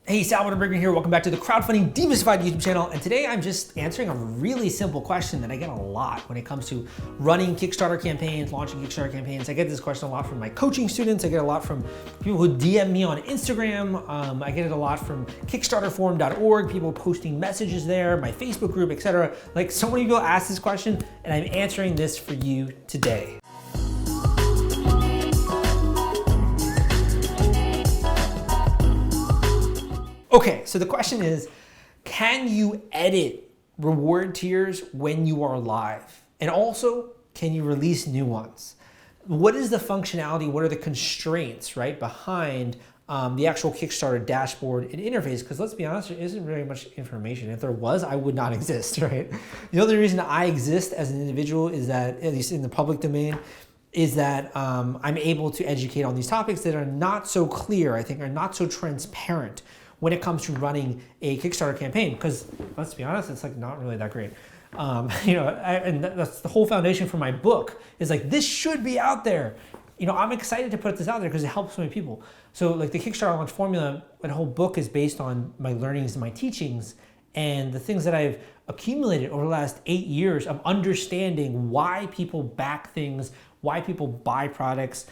Hey, Salvador Brickman here. Welcome back to the Crowdfunding Demystified YouTube channel. And today I'm just answering a really simple question that I get a lot when it comes to running Kickstarter campaigns, launching Kickstarter campaigns. I get this question a lot from my coaching students. I get a lot from people who DM me on Instagram. I get it a lot from kickstarterforum.org, people posting messages there, my Facebook group, etc. Like, so many people ask this question, and I'm answering this for you today. Okay, so the question is, can you edit reward tiers when you are live? And also, can you release new ones? What is the functionality? What are the constraints, right, behind the actual Kickstarter dashboard and interface? Because let's be honest, there isn't very much information. If there was, I would not exist, right? The only reason I exist as an individual is that, at least in the public domain, is that I'm able to educate on these topics that are not so clear, I think, are not so transparent when it comes to running a Kickstarter campaign, because let's be honest, it's like not really that great. And that's the whole foundation for my book is like, this should be out there. You know, I'm excited to put this out there because it helps so many people. So like the Kickstarter launch formula, my whole book is based on my learnings and my teachings and the things that I've accumulated over the last 8 years of understanding why people back things, why people buy products,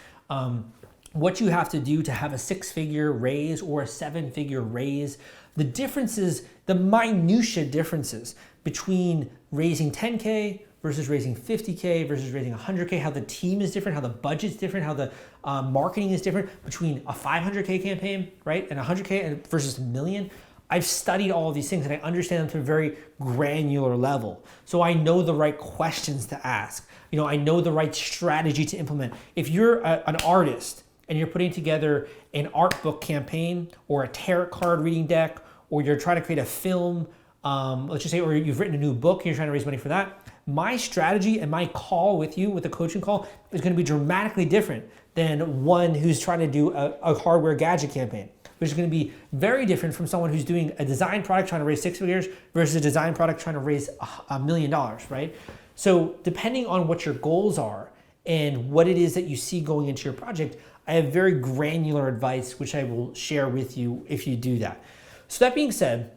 what you have to do to have a 6-figure raise or a 7-figure raise, the differences, the minutia differences between raising 10K versus raising 50K versus raising 100K, how the team is different, how the budget's different, how the marketing is different between a 500K campaign, right, and 100K versus $1 million. I've studied all of these things and I understand them to a very granular level. So I know the right questions to ask. You know, I know the right strategy to implement. If you're an artist, and you're putting together an art book campaign or a tarot card reading deck, or you're trying to create a film, let's just say, or you've written a new book and you're trying to raise money for that, my strategy and my call with you, with the coaching call, is going to be dramatically different than one who's trying to do a hardware gadget campaign, which is going to be very different from someone who's doing a design product trying to raise 6 figures versus a design product trying to raise $1 million, right? So depending on what your goals are and what it is that you see going into your project, I have very granular advice, which I will share with you if you do that. So that being said,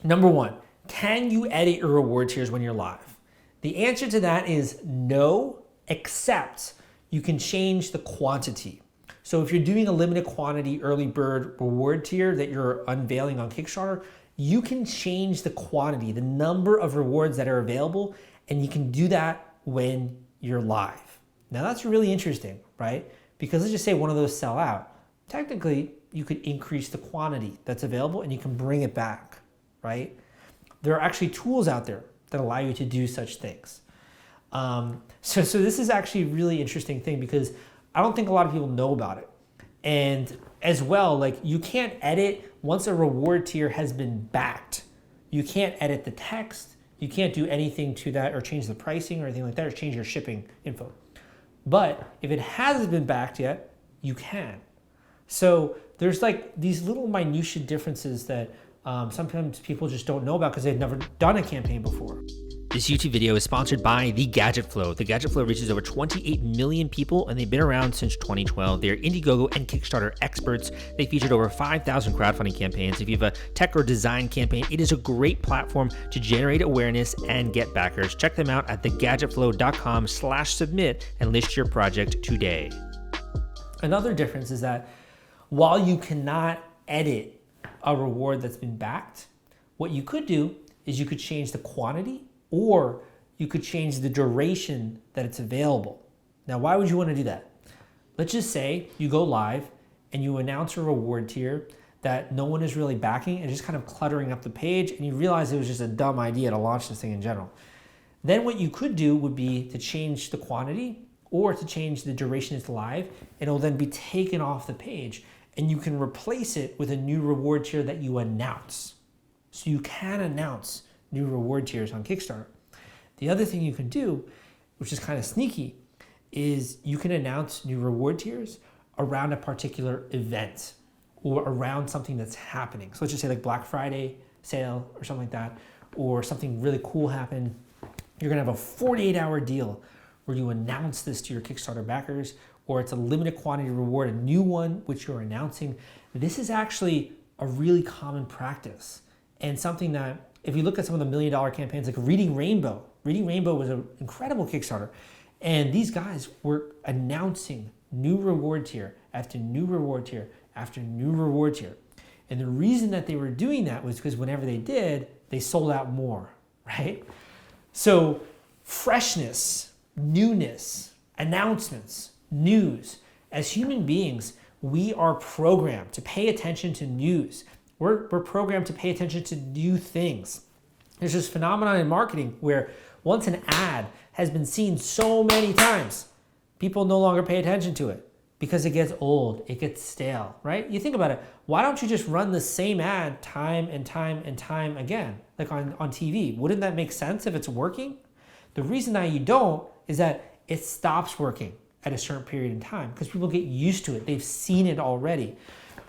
number one, can you edit your reward tiers when you're live? The answer to that is no, except you can change the quantity. So if you're doing a limited quantity early bird reward tier that you're unveiling on Kickstarter, you can change the quantity, the number of rewards that are available, and you can do that when you're live. Now that's really interesting, right? Because let's just say one of those sell out. Technically, you could increase the quantity that's available and you can bring it back, right? There are actually tools out there that allow you to do such things. So this is actually a really interesting thing because I don't think a lot of people know about it. And as well, like, you can't edit once a reward tier has been backed. You can't edit the text. You can't do anything to that or change the pricing or anything like that or change your shipping info. But if it hasn't been backed yet, you can. So there's like these little minutia differences that sometimes people just don't know about because they've never done a campaign before. This YouTube video is sponsored by The Gadget Flow. The Gadget Flow reaches over 28 million people and they've been around since 2012. They're Indiegogo and Kickstarter experts. They featured over 5,000 crowdfunding campaigns. If you have a tech or design campaign, it is a great platform to generate awareness and get backers. Check them out at thegadgetflow.com/submit and list your project today. Another difference is that while you cannot edit a reward that's been backed, what you could do is you could change the quantity or you could change the duration that it's available. Now, why would you want to do that? Let's just say you go live and you announce a reward tier that no one is really backing and just kind of cluttering up the page, and you realize it was just a dumb idea to launch this thing in general. Then what you could do would be to change the quantity or to change the duration it's live, and it'll then be taken off the page, and you can replace it with a new reward tier that you announce. So you can announce new reward tiers on Kickstarter. The other thing you can do, which is kind of sneaky, is you can announce new reward tiers around a particular event or around something that's happening. So let's just say like Black Friday sale or something like that, or something really cool happened. You're gonna have a 48-hour deal where you announce this to your Kickstarter backers, or it's a limited quantity reward, a new one which you're announcing. This is actually a really common practice and something that, if you look at some of the $1 million campaigns, like Reading Rainbow was an incredible Kickstarter. And these guys were announcing new reward tier after new reward tier after new reward tier. And the reason that they were doing that was because whenever they did, they sold out more, right? So freshness, newness, announcements, news. As human beings, we are programmed to pay attention to news. We're programmed to pay attention to new things. There's this phenomenon in marketing where once an ad has been seen so many times, people no longer pay attention to it because it gets old, it gets stale, right? You think about it, why don't you just run the same ad time and time and time again, like on TV? Wouldn't that make sense if it's working? The reason that you don't is that it stops working at a certain period in time because people get used to it. They've seen it already.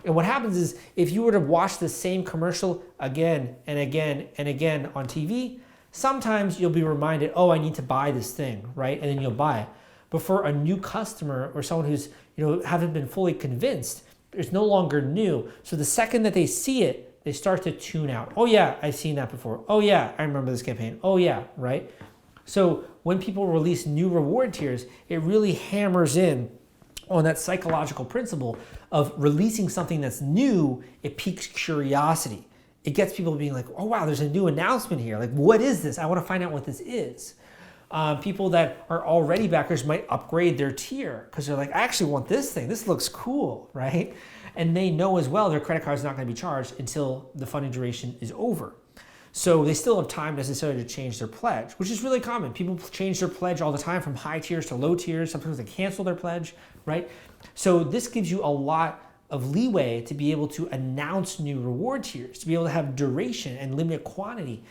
And what happens is if you were to watch the same commercial again and again and again on TV, sometimes you'll be reminded, oh, I need to buy this thing, right? And then you'll buy it. But for a new customer or someone who's, haven't been fully convinced, it's no longer new. So the second that they see it, they start to tune out. Oh yeah, I've seen that before. Oh yeah, I remember this campaign. Oh yeah, right? So when people release new reward tiers, it really hammers in on that psychological principle of releasing something that's new. It piques curiosity. It gets people being like, oh wow, there's a new announcement here. Like, what is this? I want to find out what this is. People that are already backers might upgrade their tier because they're like, I actually want this thing. This looks cool, right? And they know as well their credit card is not going to be charged until the funding duration is over. So they still have time necessarily to change their pledge, which is really common. People change their pledge all the time from high tiers to low tiers. Sometimes they cancel their pledge, right? So this gives you a lot of leeway to be able to announce new reward tiers, to be able to have duration and limited quantity.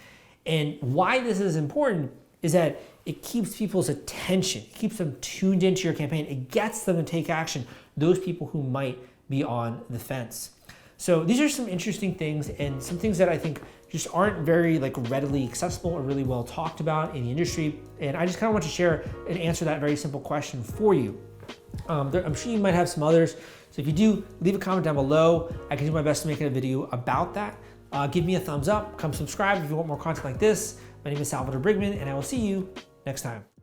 And why this is important is that it keeps people's attention. It keeps them tuned into your campaign. It gets them to take action, those people who might be on the fence. So these are some interesting things and some things that I think just aren't very readily accessible or really well talked about in the industry. And I just kind of want to share and answer that very simple question for you. I'm sure you might have some others. So if you do, leave a comment down below. I can do my best to make a video about that. Give me a thumbs up, come subscribe if you want more content like this. My name is Salvador Brigman, and I will see you next time.